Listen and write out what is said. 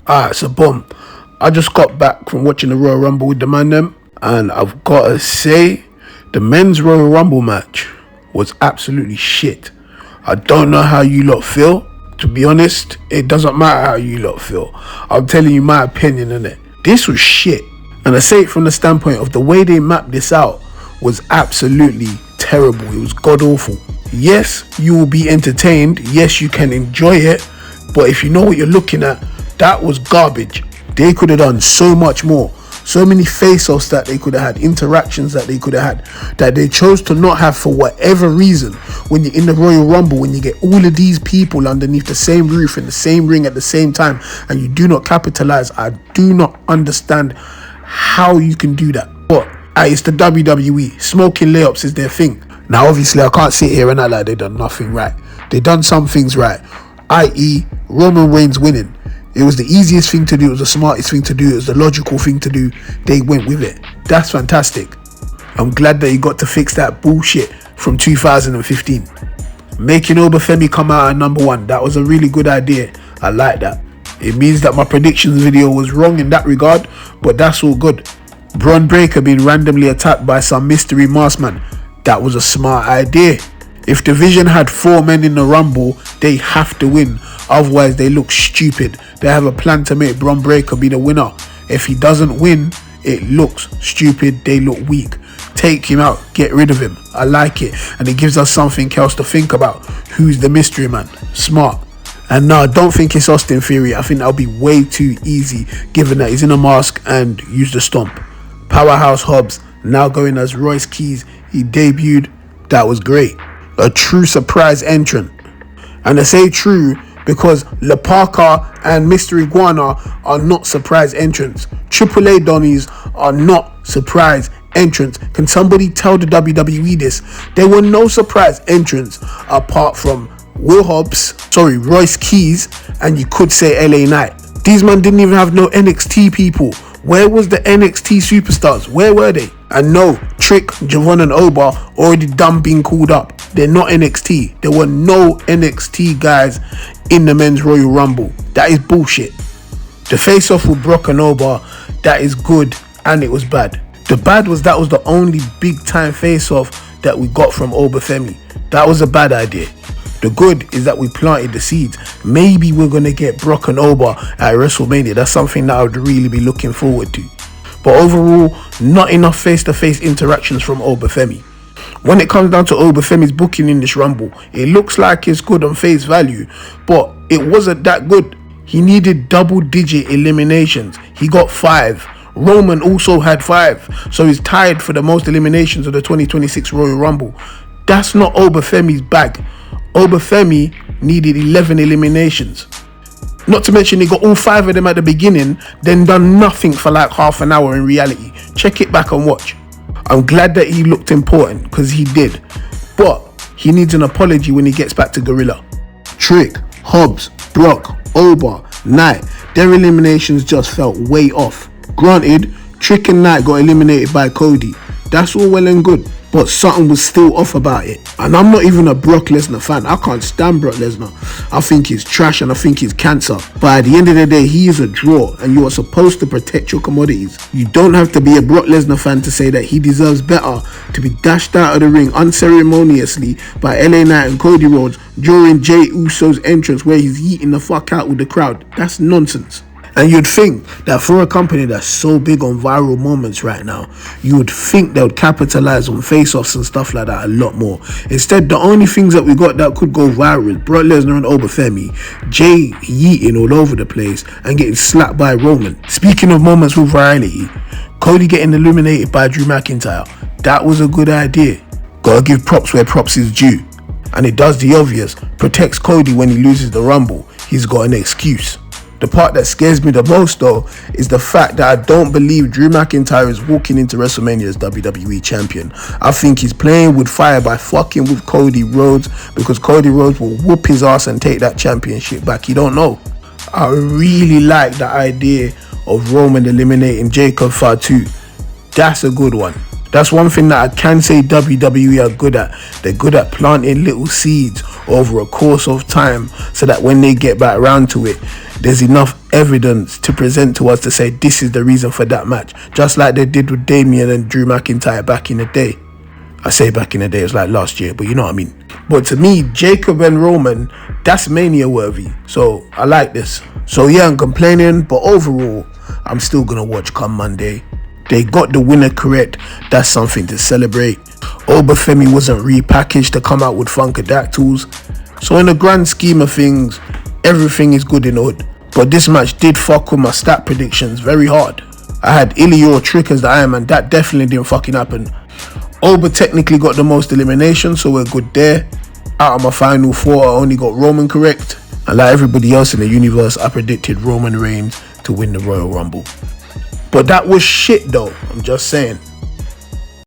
Alright, so boom. I just got back from watching the Royal Rumble with the man them, and I've gotta say, the men's Royal Rumble match was absolutely shit. I don't know how you lot feel. To be honest, it doesn't matter how you lot feel. I'm telling you my opinion on it. This was shit. And I say it from the standpoint of the way they mapped this out was absolutely terrible. It was god awful. Yes, you will be entertained. Yes, you can enjoy it. But if you know what you're looking at, that was garbage. They could have done so much more. So many face-offs that they could have had, interactions that they could have had, that they chose to not have for whatever reason. When you're in the Royal Rumble, when you get all of these people underneath the same roof in the same ring at the same time, and you do not capitalize, I do not understand how you can do that. But it's the WWE. Smoking layups is their thing. Now, obviously, I can't sit here and act like they done nothing right. They done some things right, i.e. Roman Reigns winning. It was the easiest thing to do. It was the smartest thing to do. It was the logical thing to do. They went with it. That's fantastic. I'm glad that he got to fix that bullshit from 2015. Making Obafemi come out at number one. That was a really good idea. I like that. It means that my predictions video was wrong in that regard, but that's all good. Bron Breakker being randomly attacked by some mystery masked man. That was a smart idea. If Division had 4 men in the Rumble, they have to win. Otherwise, they look stupid. They have a plan to make Bron Breakker be the winner. If he doesn't win, it looks stupid. They look weak. Take him out. Get rid of him. I like it. And it gives us something else to think about. Who's the mystery man? Smart. And no, I don't think it's Austin Theory. I think that'll be way too easy, given that he's in a mask and used the stomp. Powerhouse Hobbs, now going as Royce Keys. He debuted. That was great. A true surprise entrant. And I say true because La Parka and Mr. Iguana are not surprise entrants. AAA Donnies are not surprise entrants. Can somebody tell the WWE this? There were no surprise entrants apart from Royce Keys, and you could say LA Knight. These men didn't even have no NXT people. Where was the NXT superstars? Where were they? And no, Trick, Javon and Oba already done being called up. They're not NXT. There were no NXT guys in the men's Royal Rumble. That is bullshit. The face-off with Brock and Oba, that is good, and it was bad. The bad was that was the only big-time face-off that we got from Obafemi. That was a bad idea. The good is that we planted the seeds. Maybe we're going to get Brock and Oba at WrestleMania. That's something that I would really be looking forward to. But overall, not enough face-to-face interactions from Obafemi. When it comes down to Obafemi's booking in this Rumble, it looks like it's good on face value, but it wasn't that good. He needed double-digit eliminations. He got 5. Roman also had 5, so he's tied for the most eliminations of the 2026 Royal Rumble. That's not Obafemi's bag. Obafemi needed 11 eliminations. Not to mention he got all 5 of them at the beginning, then done nothing for like half an hour in reality. Check it back and watch. I'm glad that he looked important, because he did. But he needs an apology when he gets back to Gorilla. Trick, Hobbs, Brock, Oba, Knight, their eliminations just felt way off. Granted, Trick and Knight got eliminated by Cody. That's all well and good, but something was still off about it. And I'm not even a Brock Lesnar fan. I can't stand Brock Lesnar. I think he's trash and I think he's cancer. But at the end of the day, he is a draw and you are supposed to protect your commodities. You don't have to be a Brock Lesnar fan to say that he deserves better to be dashed out of the ring unceremoniously by LA Knight and Cody Rhodes during Jey Uso's entrance where he's eating the fuck out with the crowd. That's nonsense. And you'd think that for a company that's so big on viral moments right now, you would think they would capitalize on face-offs and stuff like that a lot more. Instead, the only things that we got that could go viral is Brock Lesnar and Obafemi, Jay yeeting all over the place and getting slapped by Roman. Speaking of moments with virality, Cody getting eliminated by Drew McIntyre. That was a good idea. Gotta give props where props is due. And it does the obvious, protects Cody when he loses the Rumble. He's got an excuse. The part that scares me the most though is the fact that I don't believe Drew McIntyre is walking into WrestleMania as WWE champion. I think he's playing with fire by fucking with Cody Rhodes, because Cody Rhodes will whoop his ass and take that championship back. You don't know. I really like the idea of Roman eliminating Jacob Fatu. That's a good one. That's one thing that I can say WWE are good at. They're good at planting little seeds over a course of time so that when they get back around to it, there's enough evidence to present to us to say this is the reason for that match. Just like they did with Damian and Drew McIntyre back in the day. I say back in the day, it was like last year, but you know what I mean. But to me, Jacob and Roman, that's Mania worthy. So I like this. So yeah, I'm complaining, but overall, I'm still going to watch come Monday. They got the winner correct. That's something to celebrate. Obafemi wasn't repackaged to come out with Funkadactyls. So in the grand scheme of things, everything is good in hood. But this match did fuck with my stat predictions very hard. I had Ilya Trick as the Iron Man. That definitely didn't fucking happen. Oba technically got the most eliminations, so we're good there. Out of my final four, I only got Roman correct. And like everybody else in the universe, I predicted Roman Reigns to win the Royal Rumble. But that was shit though, I'm just saying.